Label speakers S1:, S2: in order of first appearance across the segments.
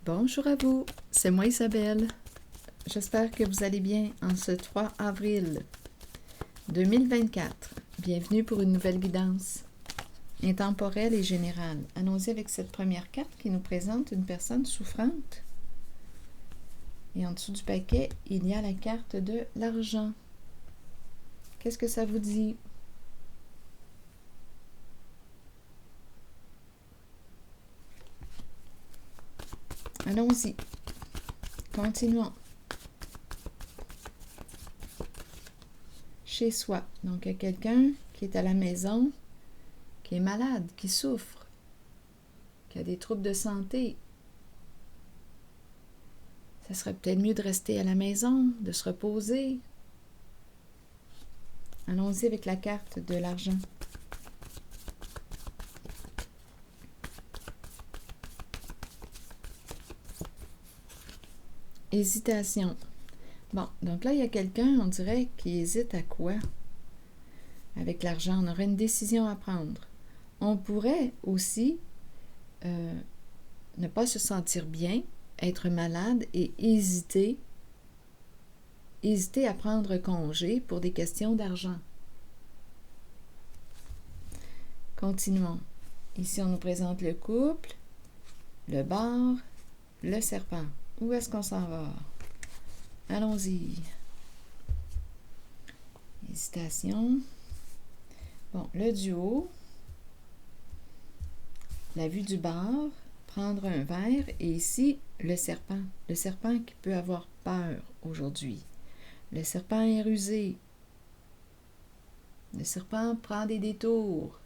S1: Bonjour à vous, c'est moi Isabelle. J'espère que vous allez bien en ce 3 avril 2024. Bienvenue pour une nouvelle guidance intemporelle et générale. Allons-y avec cette première carte qui nous présente une personne souffrante. Et en dessous du paquet, il y a la carte de l'argent. Qu'est-ce que ça vous dit? Allons-y. Continuons. Chez soi. Donc, il y a quelqu'un qui est à la maison, qui est malade, qui souffre, qui a des troubles de santé. Ça serait peut-être mieux de rester à la maison, de se reposer. Allons-y avec la carte de l'argent. Hésitation. Bon, donc là, il y a quelqu'un, on dirait, qui hésite à quoi? Avec l'argent, on aurait une décision à prendre. On pourrait aussi ne pas se sentir bien, être malade et hésiter à prendre congé pour des questions d'argent. Continuons. Ici, on nous présente le couple, le bar, le serpent. Où est-ce qu'on s'en va? Allons-y. Hésitation. Bon, le duo. La vue du bar. Prendre un verre. Et ici, le serpent. Le serpent qui peut avoir peur aujourd'hui. Le serpent est rusé. Le serpent prend des détours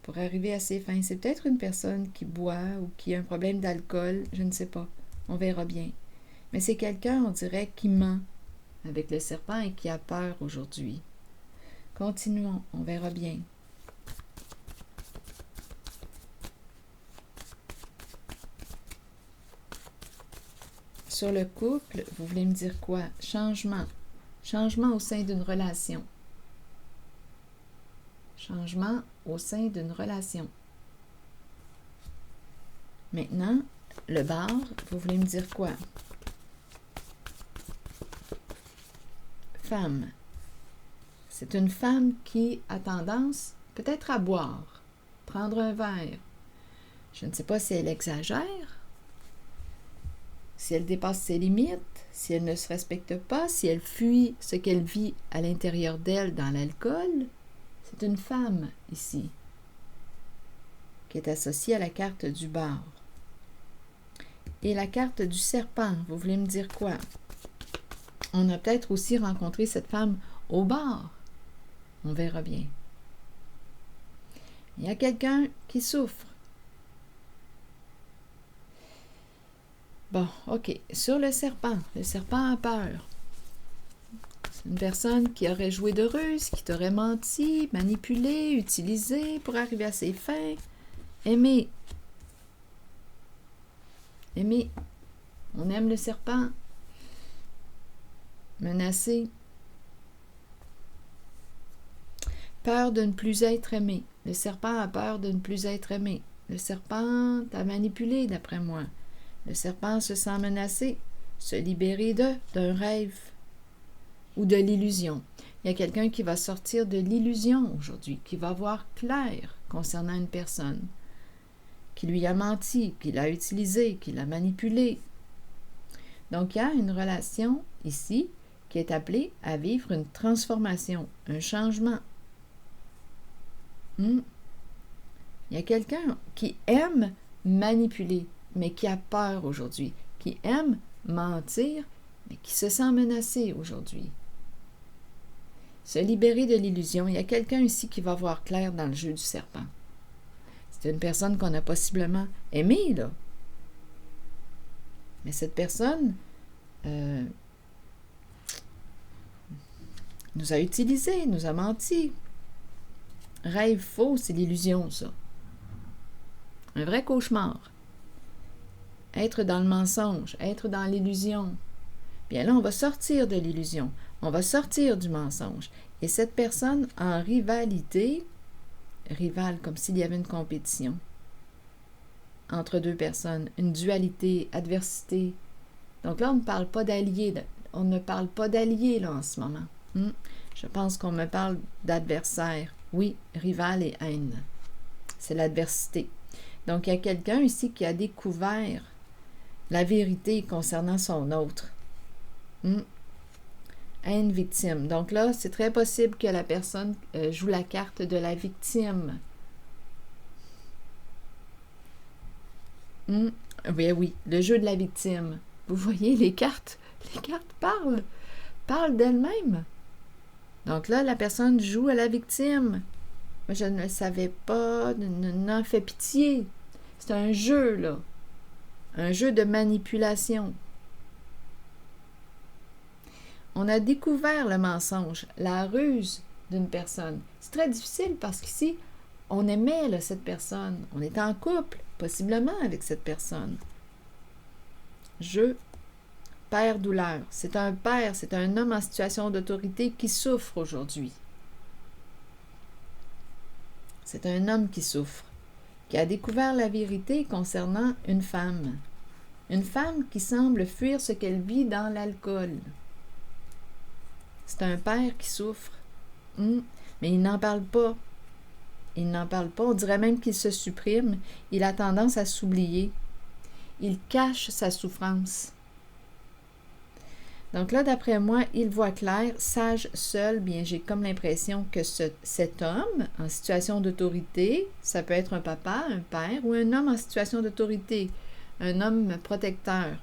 S1: pour arriver à ses fins. C'est peut-être une personne qui boit ou qui a un problème d'alcool. Je ne sais pas. On verra bien. Mais c'est quelqu'un, on dirait, qui ment avec le serpent et qui a peur aujourd'hui. Continuons, on verra bien. Sur le couple, vous voulez me dire quoi? Changement. Changement au sein d'une relation. Changement au sein d'une relation. Maintenant, le bar, vous voulez me dire quoi? Femme. C'est une femme qui a tendance peut-être à boire, prendre un verre. Je ne sais pas si elle exagère, si elle dépasse ses limites, si elle ne se respecte pas, si elle fuit ce qu'elle vit à l'intérieur d'elle dans l'alcool. C'est une femme ici qui est associée à la carte du bar. Et la carte du serpent, vous voulez me dire quoi? On a peut-être aussi rencontré cette femme au bar. On verra bien. Il y a quelqu'un qui souffre. Bon, ok. Sur le serpent a peur. C'est une personne qui aurait joué de ruse, qui t'aurait menti, manipulé, utilisé pour arriver à ses fins. Aimer. On aime le serpent. Menacé. Peur de ne plus être aimé. Le serpent a peur de ne plus être aimé. Le serpent t'a manipulé, d'après moi. Le serpent se sent menacé, se libérer d'un rêve ou de l'illusion. Il y a quelqu'un qui va sortir de l'illusion aujourd'hui, qui va voir clair concernant une personne, qui lui a menti, qui l'a utilisé, qui l'a manipulé. Donc, il y a une relation ici qui est appelée à vivre une transformation, un changement. Il y a quelqu'un qui aime manipuler, mais qui a peur aujourd'hui, qui aime mentir, mais qui se sent menacé aujourd'hui. Se libérer de l'illusion. Il y a quelqu'un ici qui va voir clair dans le jeu du serpent. C'est une personne qu'on a possiblement aimée, là. Mais cette personne nous a utilisés, nous a menti. Rêve faux, c'est l'illusion, ça. Un vrai cauchemar. Être dans le mensonge, être dans l'illusion. Bien là, on va sortir de l'illusion. On va sortir du mensonge. Et cette personne en rivalité, rivale comme s'il y avait une compétition, entre deux personnes, une dualité, adversité. Donc là, on ne parle pas d'alliés. On ne parle pas d'alliés là en ce moment. Je pense qu'on me parle d'adversaire. Oui, rival et haine. C'est l'adversité. Donc, il y a quelqu'un ici qui a découvert la vérité concernant son autre. Haine victime. Donc là, c'est très possible que la personne joue la carte de la victime. Oui, le jeu de la victime. Vous voyez, les cartes parlent d'elles-mêmes. Donc là, la personne joue à la victime. Moi, je ne le savais pas, n'en fais pitié. C'est un jeu, là. Un jeu de manipulation. On a découvert le mensonge, la ruse d'une personne. C'est très difficile parce qu'ici, on aimait là, cette personne. On était en couple, possiblement, avec cette personne. Père douleur. C'est un père, c'est un homme en situation d'autorité qui souffre aujourd'hui. C'est un homme qui souffre, qui a découvert la vérité concernant une femme. Une femme qui semble fuir ce qu'elle vit dans l'alcool. C'est un père qui souffre. Mais il n'en parle pas. Il n'en parle pas. On dirait même qu'il se supprime. Il a tendance à s'oublier. Il cache sa souffrance. Donc là, d'après moi, il voit clair, sage seul, bien j'ai comme l'impression que cet homme en situation d'autorité, ça peut être un papa, un père ou un homme en situation d'autorité, un homme protecteur,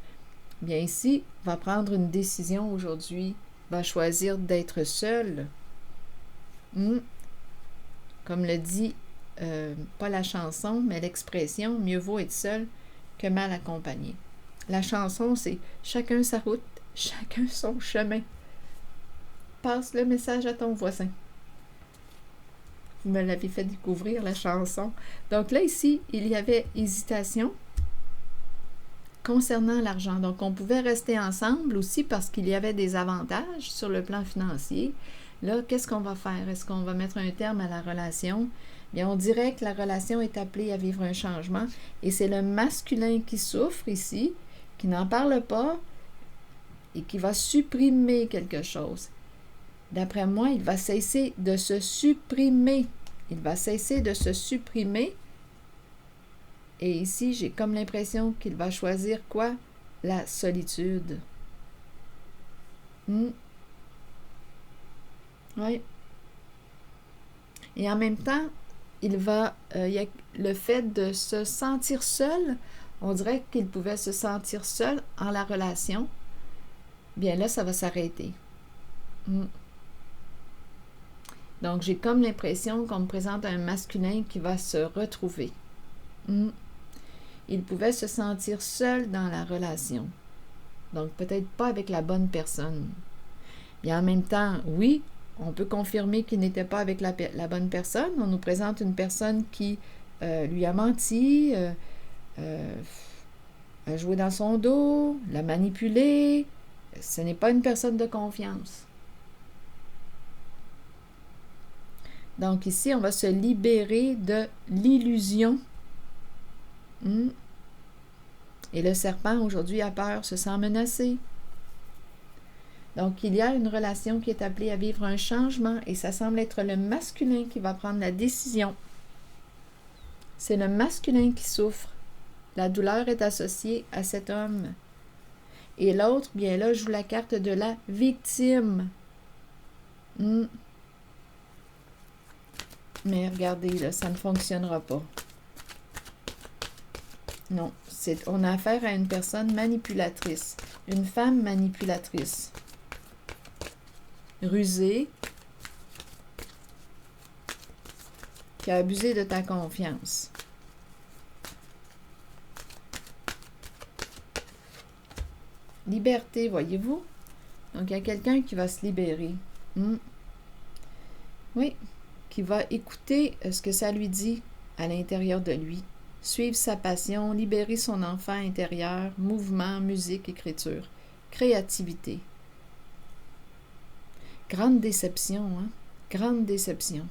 S1: bien ici, va prendre une décision aujourd'hui, va choisir d'être seul. Comme le dit, pas la chanson, mais l'expression, mieux vaut être seul que mal accompagné. La chanson, c'est chacun sa route, chacun son chemin. Passe le message à ton voisin. Vous me l'avez fait découvrir, la chanson. Donc là, ici, il y avait hésitation concernant l'argent. Donc, on pouvait rester ensemble aussi parce qu'il y avait des avantages sur le plan financier. Là, qu'est-ce qu'on va faire? Est-ce qu'on va mettre un terme à la relation? Bien, on dirait que la relation est appelée à vivre un changement et c'est le masculin qui souffre ici, qui n'en parle pas, et qui va supprimer quelque chose. D'après moi, il va cesser de se supprimer. Il va cesser de se supprimer. Et ici, j'ai comme l'impression qu'il va choisir quoi? La solitude. Oui. Et en même temps, il y a le fait de se sentir seul. On dirait qu'il pouvait se sentir seul en la relation. Bien là, ça va s'arrêter. Donc, j'ai comme l'impression qu'on me présente un masculin qui va se retrouver. Il pouvait se sentir seul dans la relation. Donc, peut-être pas avec la bonne personne. Bien, en même temps, oui, on peut confirmer qu'il n'était pas avec la bonne personne. On nous présente une personne qui lui a menti, a joué dans son dos, l'a manipulé. Ce n'est pas une personne de confiance. Donc ici, on va se libérer de l'illusion. Et le serpent, aujourd'hui, a peur, se sent menacé. Donc, il y a une relation qui est appelée à vivre un changement et ça semble être le masculin qui va prendre la décision. C'est le masculin qui souffre. La douleur est associée à cet homme. Et l'autre, bien là, joue la carte de la victime. Mais regardez, là, ça ne fonctionnera pas. Non, on a affaire à une personne manipulatrice, une femme manipulatrice, rusée, qui a abusé de ta confiance. Liberté, voyez-vous? Donc, il y a quelqu'un qui va se libérer. Oui, qui va écouter ce que ça lui dit à l'intérieur de lui. Suivre sa passion, libérer son enfant intérieur, mouvement, musique, écriture, créativité. Grande déception, hein? Grande déception.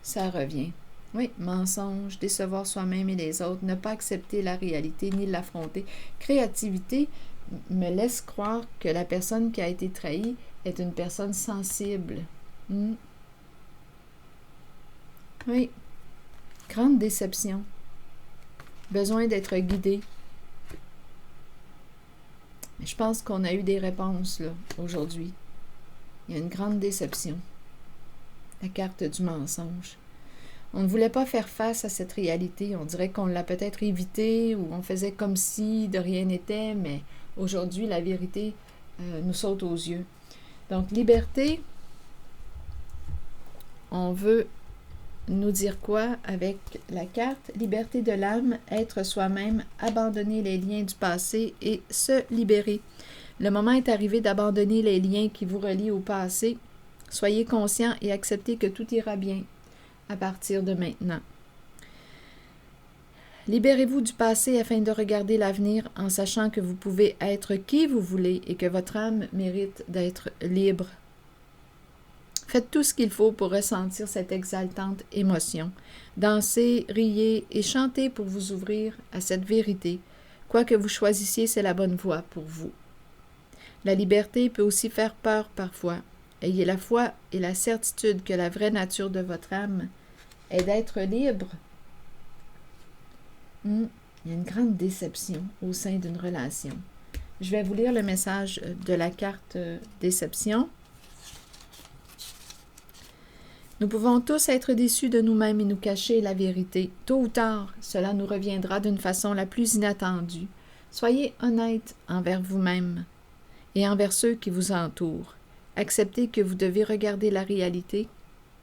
S1: Ça revient. Oui, mensonge, décevoir soi-même et les autres, ne pas accepter la réalité ni l'affronter. Créativité me laisse croire que la personne qui a été trahie est une personne sensible. Hmm. Oui, grande déception. Besoin d'être guidé. Mais je pense qu'on a eu des réponses là aujourd'hui. Il y a une grande déception. La carte du mensonge. On ne voulait pas faire face à cette réalité. On dirait qu'on l'a peut-être évité ou on faisait comme si de rien n'était, mais aujourd'hui, la vérité nous saute aux yeux. Donc, liberté, on veut nous dire quoi avec la carte? Liberté de l'âme, être soi-même, abandonner les liens du passé et se libérer. Le moment est arrivé d'abandonner les liens qui vous relient au passé. Soyez conscient et acceptez que tout ira bien à partir de maintenant. Libérez-vous du passé afin de regarder l'avenir en sachant que vous pouvez être qui vous voulez et que votre âme mérite d'être libre. Faites tout ce qu'il faut pour ressentir cette exaltante émotion. Dansez, riez et chantez pour vous ouvrir à cette vérité. Quoi que vous choisissiez, c'est la bonne voie pour vous. La liberté peut aussi faire peur parfois. Ayez la foi et la certitude que la vraie nature de votre âme est d'être libre. Il y a une grande déception au sein d'une relation. Je vais vous lire le message de la carte déception. Nous pouvons tous être déçus de nous-mêmes et nous cacher la vérité. Tôt ou tard, cela nous reviendra d'une façon la plus inattendue. Soyez honnête envers vous-même et envers ceux qui vous entourent. Acceptez que vous devez regarder la réalité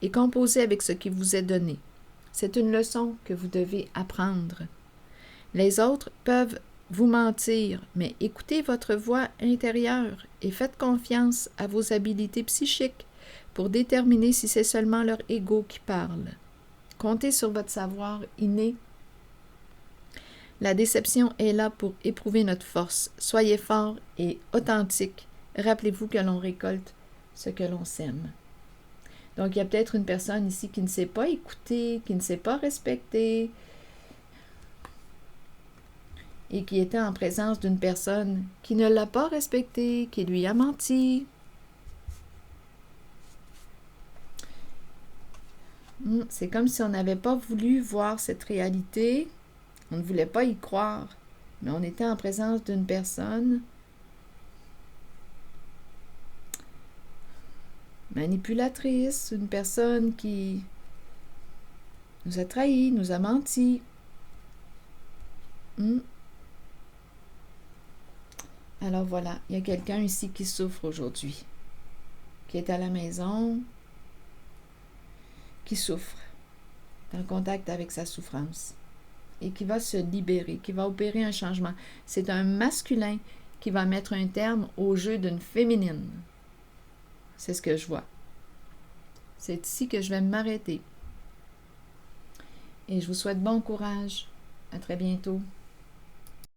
S1: et composer avec ce qui vous est donné. C'est une leçon que vous devez apprendre. Les autres peuvent vous mentir, mais écoutez votre voix intérieure et faites confiance à vos habiletés psychiques pour déterminer si c'est seulement leur ego qui parle. Comptez sur votre savoir inné. La déception est là pour éprouver notre force. Soyez fort et authentique. Rappelez-vous que l'on récolte ce que l'on sème. Donc, il y a peut-être une personne ici qui ne sait pas écouter, qui ne sait pas respecter et qui était en présence d'une personne qui ne l'a pas respecté, qui lui a menti. C'est comme si on n'avait pas voulu voir cette réalité, on ne voulait pas y croire, mais on était en présence d'une personne manipulatrice, une personne qui nous a trahis, nous a menti. Alors voilà, il y a quelqu'un ici qui souffre aujourd'hui, qui est à la maison, qui souffre, en contact avec sa souffrance et qui va se libérer, qui va opérer un changement. C'est un masculin qui va mettre un terme au jeu d'une féminine. C'est ce que je vois. C'est ici que je vais m'arrêter. Et je vous souhaite bon courage. À très bientôt.